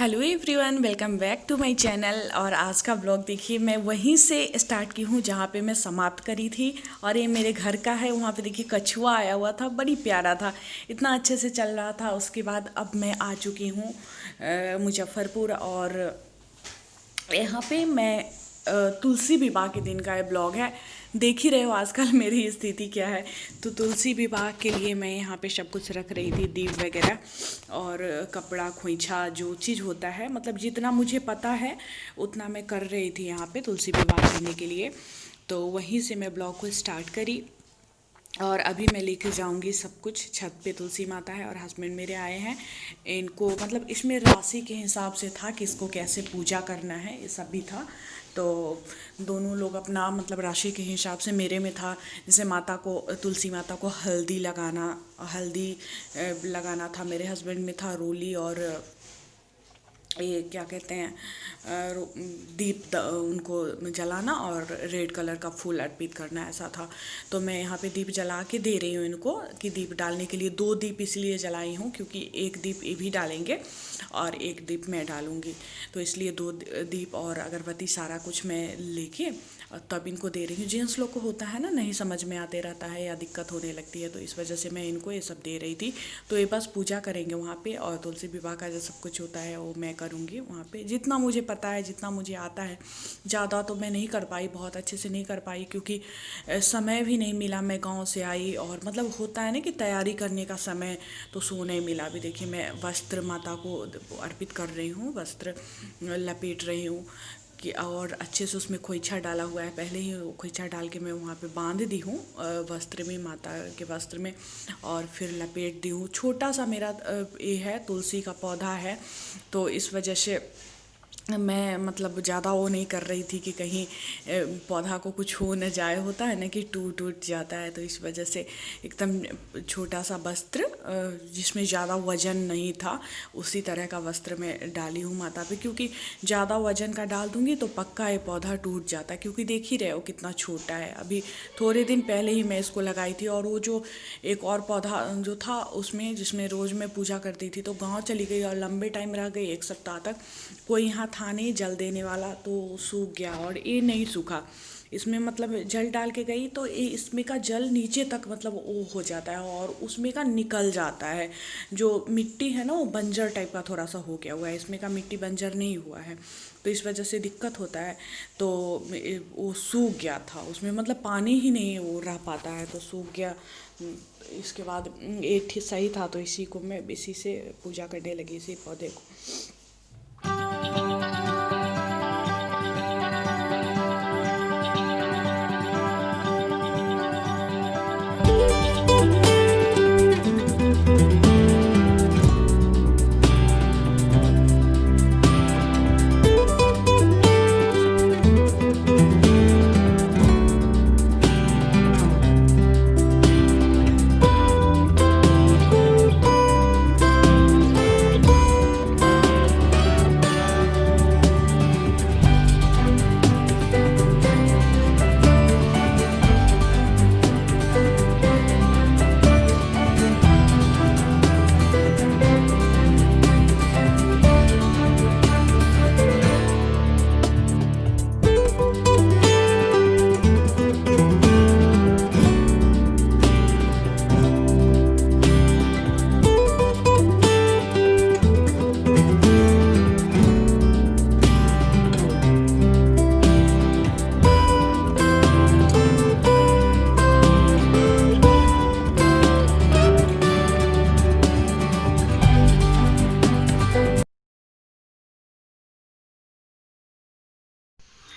Hello everyone, welcome back to my channel. और आज का ब्लॉग देखिए मैं वहीं से स्टार्ट की हूँ जहाँ पे मैं समाप्त करी थी। और ये मेरे घर का है। वहाँ पे देखिए कछुआ आया हुआ था, बड़ी प्यारा था, इतना अच्छे से चल रहा था। उसके बाद अब मैं आ चुकी हूँ मुजफ्फरपुर। और यहाँ पे मैं तुलसी विवाह के दिन का ये ब्लॉग है। देख ही रहे हो आजकल मेरी स्थिति क्या है। तो तुलसी विवाह के लिए मैं यहाँ पे सब कुछ रख रही थी, दीप वगैरह और कपड़ा खोइछा जो चीज़ होता है, मतलब जितना मुझे पता है उतना मैं कर रही थी यहाँ पे तुलसी विवाह करने के लिए। तो वहीं से मैं ब्लॉग को स्टार्ट करी। और अभी मैं लेके जाऊंगी सब कुछ छत पे। तुलसी माता है और हस्बैंड मेरे आए हैं। इनको मतलब इसमें राशि के हिसाब से था कि इसको कैसे पूजा करना है, ये सब भी था। तो दोनों लोग अपना मतलब राशि के हिसाब से, मेरे में था जैसे माता को, तुलसी माता को हल्दी लगाना था। मेरे हस्बैंड में था रोली और ये क्या कहते हैं, उनको जलाना और रेड कलर का फूल अर्पित करना, ऐसा था। तो मैं यहाँ पे दीप जला के दे रही हूँ इनको कि दीप डालने के लिए। 2 दीप इसलिए जलाई हूँ क्योंकि एक दीप ये भी डालेंगे और एक दीप मैं डालूँगी। तो इसलिए 2 दीप और अगरबत्ती सारा कुछ मैं लेके और तब इनको दे रही हूँ। जेंट्स लोग को होता है ना, नहीं समझ में आते रहता है या दिक्कत होने लगती है, तो इस वजह से मैं इनको ये सब दे रही थी। तो ये बस पूजा करेंगे वहाँ पे और तुलसी विवाह का जो सब कुछ होता है वो मैं करूँगी वहाँ पे, जितना मुझे पता है, जितना मुझे आता है। ज़्यादा तो मैं नहीं कर पाई, बहुत अच्छे से नहीं कर पाई क्योंकि समय भी नहीं मिला। मैं गाँव से आई और मतलब होता है ना कि तैयारी करने का समय तो सो नहीं मिला। अभी देखिए मैं वस्त्र माता को अर्पित कर रही हूँ, वस्त्र लपेट रही हूँ कि और अच्छे से उसमें खोइछा डाला हुआ है। पहले ही खोइछा डाल के मैं वहाँ पे बांध दी हूँ वस्त्र में, माता के वस्त्र में, और फिर लपेट दी हूँ। छोटा सा मेरा ये है, तुलसी का पौधा है, तो इस वजह से मैं मतलब ज़्यादा वो नहीं कर रही थी कि कहीं पौधा को कुछ हो न जाए। होता है ना कि टूट जाता है, तो इस वजह से एकदम छोटा सा वस्त्र जिसमें ज़्यादा वजन नहीं था, उसी तरह का वस्त्र मैं डाली हूँ माता पे। क्योंकि ज़्यादा वजन का डाल दूँगी तो पक्का ये पौधा टूट जाता है, क्योंकि देख ही रहे हो कितना छोटा है। अभी थोड़े दिन पहले ही मैं इसको लगाई थी। और वो जो एक और पौधा जो था उसमें, जिसमें रोज़ मैं पूजा करती थी, तो गाँव चली गई और लंबे टाइम रह गई, 1 सप्ताह तक कोई यहाँ था नहीं जल देने वाला, तो सूख गया। और ये नहीं सूखा, इसमें मतलब जल डाल के गई तो ये इसमें का जल नीचे तक मतलब वो हो जाता है और उसमें का निकल जाता है। जो मिट्टी है ना वो बंजर टाइप का थोड़ा सा हो गया हुआ है, इसमें का मिट्टी बंजर नहीं हुआ है, तो इस वजह से दिक्कत होता है। तो वो सूख गया था, उसमें मतलब पानी ही नहीं वो रह पाता है, तो सूख गया। इसके बाद ये सही था, तो इसी को मैं इसी से पूजा करने लगी, इसी पौधे को।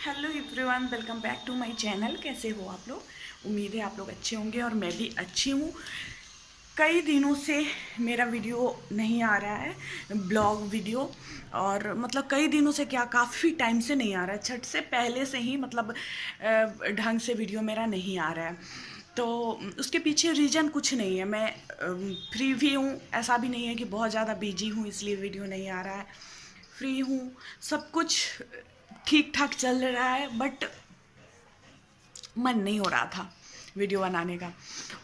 Hello everyone, welcome back to my channel. कैसे हो आप लोग? उम्मीद है आप लोग अच्छे होंगे और मैं भी अच्छी हूँ। कई दिनों से मेरा वीडियो नहीं आ रहा है, ब्लॉग वीडियो, और मतलब कई दिनों से क्या, काफ़ी टाइम से नहीं आ रहा है। छठ से पहले से ही मतलब ढंग से वीडियो मेरा नहीं आ रहा है। तो उसके पीछे रीज़न कुछ नहीं है। मैं फ्री भी हूँ, ऐसा भी नहीं है कि बहुत ज़्यादा बिजी हूँ इसलिए वीडियो नहीं आ रहा है। फ्री हूँ, सब कुछ ठीक ठाक चल रहा है, बट मन नहीं हो रहा था। वीडियो बनाने का।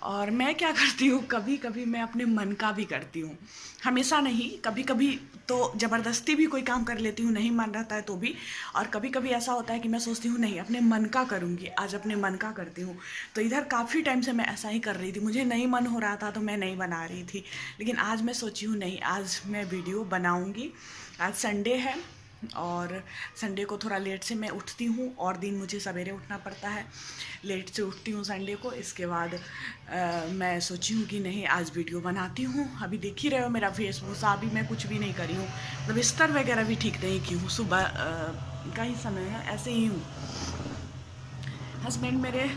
और मैं क्या करती हूँ, कभी कभी मैं अपने मन का भी करती हूँ, हमेशा नहीं, कभी कभी तो ज़बरदस्ती भी कोई काम कर लेती हूँ, नहीं मन रहता है तो भी। और कभी कभी ऐसा होता है कि मैं सोचती हूँ नहीं, अपने मन का करूँगी, आज अपने मन का करती हूँ। तो इधर काफ़ी टाइम से मैं ऐसा ही कर रही थी, मुझे नहीं मन हो रहा था तो मैं नहीं बना रही थी, लेकिन आज मैं सोची हूँ नहीं, आज मैं वीडियो बनाऊँगी। आज संडे है और संडे को थोड़ा लेट से मैं उठती हूँ, और दिन मुझे सवेरे उठना पड़ता है, लेट से उठती हूँ संडे को। इसके बाद मैं सोची हूँ कि नहीं, आज वीडियो बनाती हूँ। अभी देख ही रहे हो मेरा वेशभूषा, अभी मैं कुछ भी नहीं करी हूँ, मतलब बिस्तर वगैरह भी ठीक नहीं की हूँ, सुबह का ही समय है, ऐसे ही हूँ। हस्बैंड मेरे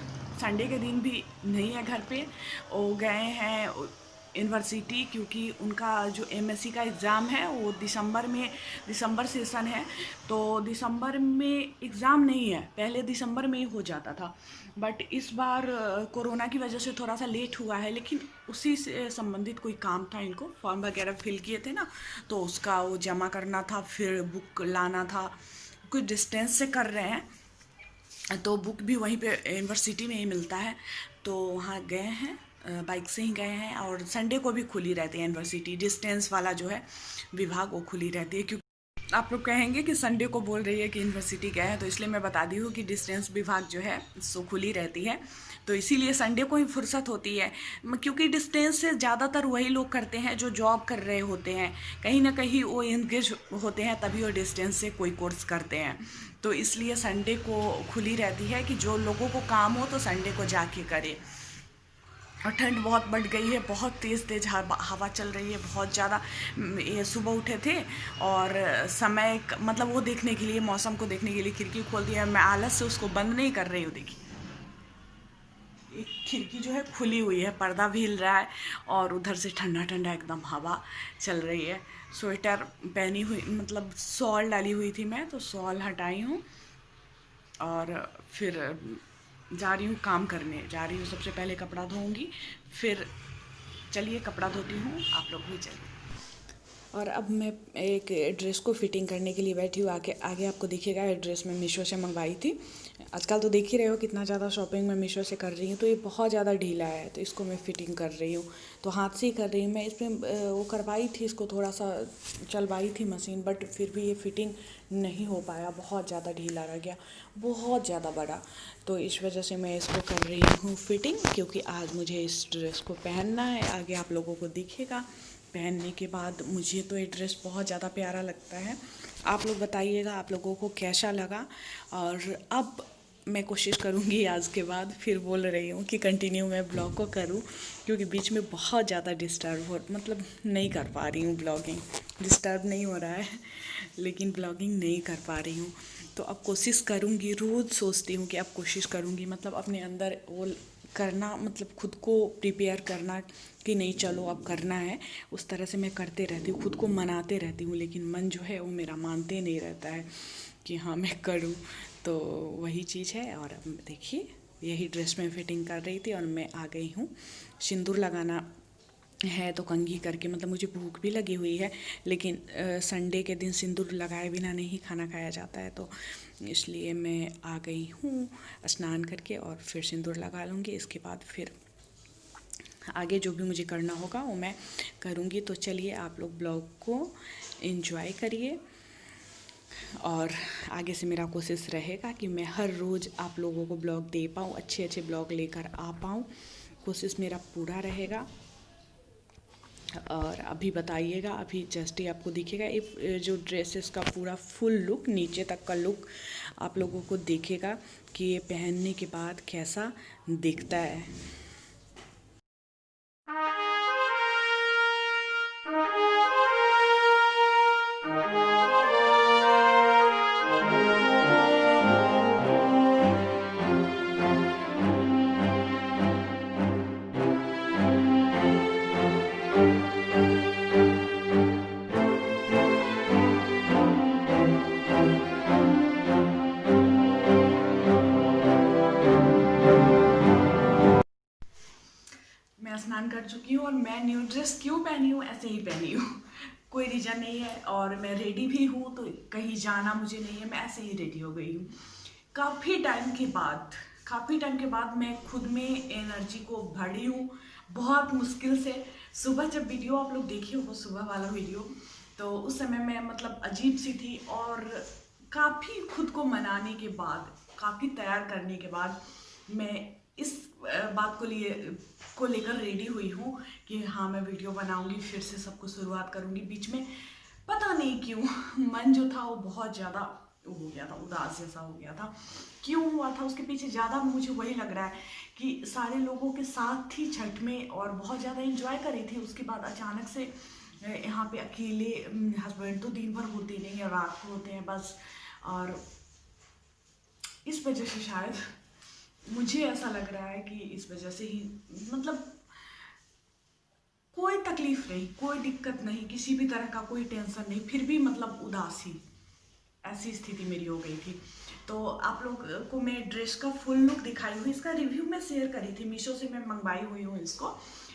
संडे के दिन भी नहीं है घर पे, वो गए हैं यूनिवर्सिटी, क्योंकि उनका जो एमएससी का एग्ज़ाम है वो दिसंबर सेशन है, तो दिसंबर में एग्ज़ाम नहीं है, पहले दिसंबर में ही हो जाता था, बट इस बार कोरोना की वजह से थोड़ा सा लेट हुआ है। लेकिन उसी से संबंधित कोई काम था, इनको फॉर्म वगैरह फिल किए थे ना, तो उसका वो जमा करना था, फिर बुक लाना था, कुछ डिस्टेंस से कर रहे हैं, तो बुक भी वहीं पे यूनिवर्सिटी में ही मिलता है, तो वहाँ गए हैं, बाइक से ही गए हैं। और संडे को भी खुली रहती है यूनिवर्सिटी, डिस्टेंस वाला जो है विभाग, वो खुली रहती है। क्योंकि आप लोग कहेंगे कि संडे को बोल रही है कि यूनिवर्सिटी गए हैं, तो इसलिए मैं बता दी हूँ कि डिस्टेंस विभाग जो है सो खुली रहती है, तो इसीलिए संडे को ही फुर्सत होती है। क्योंकि डिस्टेंस से ज़्यादातर वही लोग करते हैं जो जॉब कर रहे होते हैं, कहीं ना कहीं वो एंगेज होते हैं, तभी वो डिस्टेंस से कोई कोर्स करते हैं, तो इसलिए संडे को खुली रहती है कि जो लोगों को काम हो तो संडे को जाके करे। और ठंड बहुत बढ़ गई है, बहुत तेज़ तेज़ हवा चल रही है, बहुत ज़्यादा। ये सुबह उठे थे और समय मतलब वो देखने के लिए, मौसम को देखने के लिए खिड़की खोल दिया, मैं आलस से उसको बंद नहीं कर रही हूँ। देखिए, एक खिड़की जो है खुली हुई है, पर्दा भी हिल रहा है, और उधर से ठंडा ठंडा एकदम हवा चल रही है। स्वेटर पहनी हुई, मतलब शॉल डाली हुई थी मैं, तो शॉल हटाई हूँ और फिर जा रही हूँ, काम करने जा रही हूँ। सबसे पहले कपड़ा धोऊंगी, फिर चलिए कपड़ा धोती हूँ, आप लोग भी चलिए। और अब मैं एक ड्रेस को फिटिंग करने के लिए बैठी हूँ, आगे आपको दिखेगा। ड्रेस मैं मीशो से मंगवाई थी। आजकल तो देख ही रहे हो कितना ज़्यादा शॉपिंग मैं मीशो से कर रही हूँ, तो ये बहुत ज़्यादा ढीला है, तो इसको मैं फिटिंग कर रही हूँ, तो हाथ से ही कर रही हूँ मैं। इसमें वो करवाई थी, इसको थोड़ा सा चलवाई थी मशीन, बट फिर भी ये फिटिंग नहीं हो पाया, बहुत ज़्यादा ढीला रह गया, बहुत ज़्यादा बड़ा, तो इस वजह से मैं इसको कर रही हूँ फिटिंग, क्योंकि आज मुझे इस ड्रेस को पहनना है। आगे आप लोगों को दिखेगा पहनने के बाद। मुझे तो ये ड्रेस बहुत ज़्यादा प्यारा लगता है, आप लोग बताइएगा आप लोगों को कैसा लगा। और अब मैं कोशिश करूँगी आज के बाद, फिर बोल रही हूँ कि कंटिन्यू मैं ब्लॉग को करूँ, क्योंकि बीच में बहुत ज़्यादा डिस्टर्ब हो, मतलब नहीं कर पा रही हूँ ब्लॉगिंग, डिस्टर्ब नहीं हो रहा है लेकिन ब्लॉगिंग नहीं कर पा रही हूँ। तो अब कोशिश करूँगी, रोज़ सोचती हूँ कि अब कोशिश करूँगी, मतलब अपने अंदर वो करना, मतलब खुद को प्रिपेयर करना कि नहीं चलो अब करना है, उस तरह से मैं करते रहती हूँ, खुद को मनाते रहती हूँ, लेकिन मन जो है वो मेरा मानते नहीं रहता है कि हाँ मैं करूँ, तो वही चीज़ है। और अब देखिए, यही ड्रेस में फिटिंग कर रही थी और मैं आ गई हूँ। सिंदूर लगाना है तो कंघी करके, मतलब मुझे भूख भी लगी हुई है, लेकिन संडे के दिन सिंदूर लगाए बिना नहीं खाना खाया जाता है, तो इसलिए मैं आ गई हूँ स्नान करके, और फिर सिंदूर लगा लूँगी। इसके बाद फिर आगे जो भी मुझे करना होगा वो मैं करूँगी। तो चलिए आप लोग ब्लॉग को एंजॉय करिए, और आगे से मेरा कोशिश रहेगा कि मैं हर रोज़ आप लोगों को ब्लॉग दे पाऊँ, अच्छे अच्छे ब्लॉग लेकर आ पाऊँ, कोशिश मेरा पूरा रहेगा। और अभी बताइएगा, अभी जस्ट ही आपको दिखेगा जो ड्रेसेस का पूरा फुल लुक, नीचे तक का लुक आप लोगों को दिखेगा कि ये पहनने के बाद कैसा दिखता है। मैं स्नान कर चुकी हूँ और मैं न्यू ड्रेस क्यों पहनी हूँ, ऐसे ही पहनी हूँ, कोई रीज़न नहीं है। और मैं रेडी भी हूँ, तो कहीं जाना मुझे नहीं है, मैं ऐसे ही रेडी हो गई हूँ। काफ़ी टाइम के बाद, काफ़ी टाइम के बाद मैं खुद में एनर्जी को भरी हूँ, बहुत मुश्किल से। सुबह जब वीडियो आप लोग देखे हो, सुबह वाला वीडियो, तो उस समय मैं मतलब अजीब सी थी, और काफ़ी खुद को मनाने के बाद, काफ़ी तैयार करने के बाद मैं इस बात को लेकर रेडी हुई हूँ कि हाँ मैं वीडियो बनाऊंगी, फिर से सबको शुरुआत करूँगी। बीच में पता नहीं क्यों मन जो था वो बहुत ज़्यादा हो गया था, उदास जैसा हो गया था। क्यों हुआ था उसके पीछे ज़्यादा मुझे वही लग रहा है कि सारे लोगों के साथ थी छठ में और बहुत ज़्यादा एंजॉय करी थी। उसके बाद अचानक से यहाँ पे अकेले, हस्बैंड तो दिन भर होते नहीं है, रात को होते हैं बस, और इस वजह से शायद मुझे ऐसा लग रहा है कि इस वजह से ही, मतलब कोई तकलीफ नहीं, कोई दिक्कत नहीं, किसी भी तरह का कोई टेंशन नहीं, फिर भी मतलब उदासी, ऐसी स्थिति मेरी हो गई थी। तो आप लोग को मैं ड्रेस का फुल लुक दिखाई हुई, इसका रिव्यू मैं शेयर करी थी, मीशो से मैं मंगवाई हुई हूँ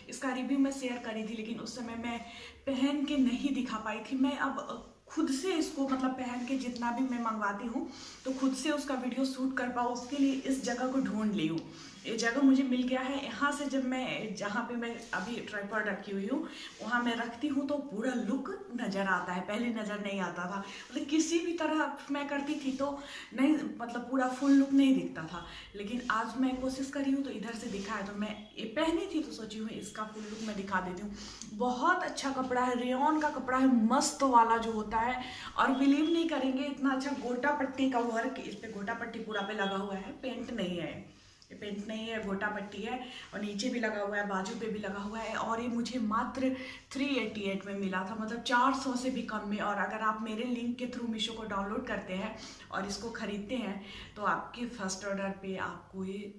इसका रिव्यू मैं शेयर करी थी, लेकिन उस समय मैं पहन के नहीं दिखा पाई थी। मैं अब खुद से इसको मतलब पहन के जितना भी मैं मंगवाती हूँ तो खुद से उसका वीडियो शूट कर पाऊँ, उसके लिए इस जगह को ढूंढ ली हूँ। ये जगह मुझे मिल गया है। यहाँ से जब मैं, जहाँ पे मैं अभी ट्राइपॉड रखी हुई हूँ, वहाँ मैं रखती हूँ तो पूरा लुक नज़र आता है, पहले नज़र नहीं आता था। मतलब किसी भी तरह मैं करती थी तो नहीं, मतलब पूरा फुल लुक नहीं दिखता था, लेकिन आज मैं कोशिश करी हूँ तो इधर से दिखा है। तो मैं ये पहनी थी तो सोची हूँ इसका फुल लुक मैं दिखा देती हूँ। बहुत अच्छा कपड़ा है, रेयॉन का कपड़ा है, मस्त वाला जो होता है। और बिलीव नहीं करेंगे, इतना अच्छा गोटा पट्टी का वर्क, इस पे गोटा पट्टी पूरा पे लगा हुआ है, पेंट नहीं है, ये पेंट नहीं है, गोटा पट्टी है, और नीचे भी लगा हुआ है, बाजू पे भी लगा हुआ है। और ये मुझे मात्र 388 में मिला था, मतलब 400 से भी कम में। और अगर आप मेरे लिंक के थ्रू मीशो को डाउनलोड करते हैं और इसको खरीदते हैं तो आपके फर्स्ट ऑर्डर पे आपको ये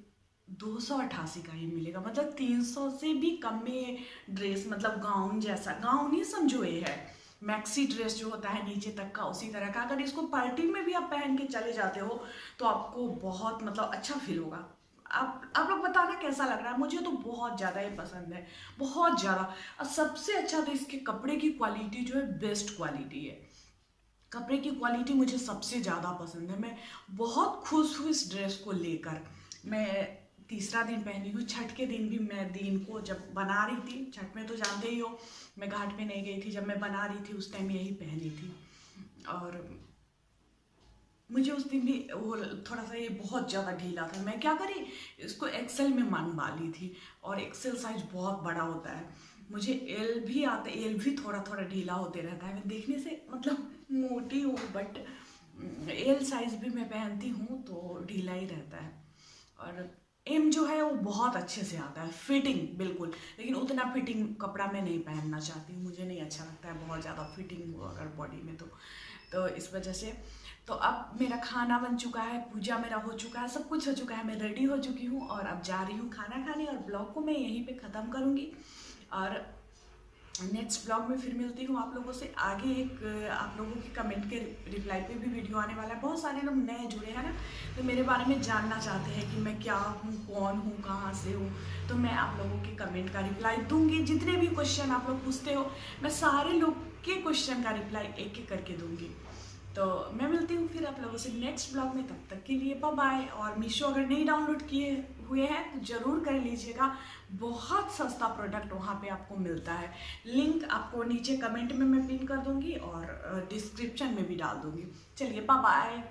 288 का ही मिलेगा, मतलब 300 से भी कम में ड्रेस, मतलब गाउन जैसा, गाउन ही समझो ये है, मैक्सी ड्रेस जो होता है नीचे तक का, उसी तरह का। अगर इसको पार्टी में भी आप पहन के चले जाते हो तो आपको बहुत मतलब अच्छा फील होगा। आप लोग बताना कैसा लग रहा है। मुझे तो बहुत ज़्यादा ये पसंद है, बहुत ज़्यादा। और सबसे अच्छा तो इसके कपड़े की क्वालिटी जो है, बेस्ट क्वालिटी है। कपड़े की क्वालिटी मुझे सबसे ज़्यादा पसंद है। मैं बहुत खुश हूँ इस ड्रेस को लेकर। मैं तीसरा दिन पहनी हूँ, छठ के दिन भी मैं दिन को जब बना रही थी, छठ में तो जानते ही हो मैं घाट पे नहीं गई थी, जब मैं बना रही थी उस टाइम यही पहनी थी। और मुझे उस दिन भी वो थोड़ा सा ये बहुत ज़्यादा ढीला था। मैं क्या करी, इसको एक्सेल में मंगवा ली थी, और एक्सेल साइज बहुत बड़ा होता है। मुझे एल भी आता है, एल भी थोड़ा थोड़ा ढीला होते रहता है। मैं देखने से मतलब मोटी हूँ, बट एल साइज भी मैं पहनती हूँ तो ढीला ही रहता है। और एम जो है वो बहुत अच्छे से आता है, फिटिंग बिल्कुल, लेकिन उतना फिटिंग कपड़ा मैं नहीं पहनना चाहती हूँ, मुझे नहीं अच्छा लगता है बहुत ज़्यादा फिटिंग हो अगर बॉडी में तो इस वजह से। तो अब मेरा खाना बन चुका है, पूजा मेरा हो चुका है, सब कुछ हो चुका है, मैं रेडी हो चुकी हूँ और अब जा रही हूँ खाना खाने। और ब्लॉग को मैं यहीं पे ख़त्म करूँगी और नेक्स्ट ब्लॉग में फिर मिलती हूँ आप लोगों से आगे। एक आप लोगों के कमेंट के रिप्लाई पे भी वीडियो आने वाला है। बहुत सारे लोग नए जुड़े हैं ना, तो मेरे बारे में जानना चाहते हैं कि मैं क्या हूँ, कौन हूँ, कहाँ से हूँ। तो मैं आप लोगों के कमेंट का रिप्लाई दूंगी। जितने भी क्वेश्चन आप लोग पूछते हो, मैं सारे लोग के क्वेश्चन का रिप्लाई एक एक करके दूंगी। तो मैं मिलती हूँ फिर आप लोगों से नेक्स्ट ब्लॉग में, तब तक के लिए बाय बाय। और मीशो अगर नहीं डाउनलोड किए हुए हैं तो ज़रूर कर लीजिएगा, बहुत सस्ता प्रोडक्ट वहाँ पे आपको मिलता है। लिंक आपको नीचे कमेंट में मैं पिन कर दूँगी और डिस्क्रिप्शन में भी डाल दूँगी। चलिए बाय बाय।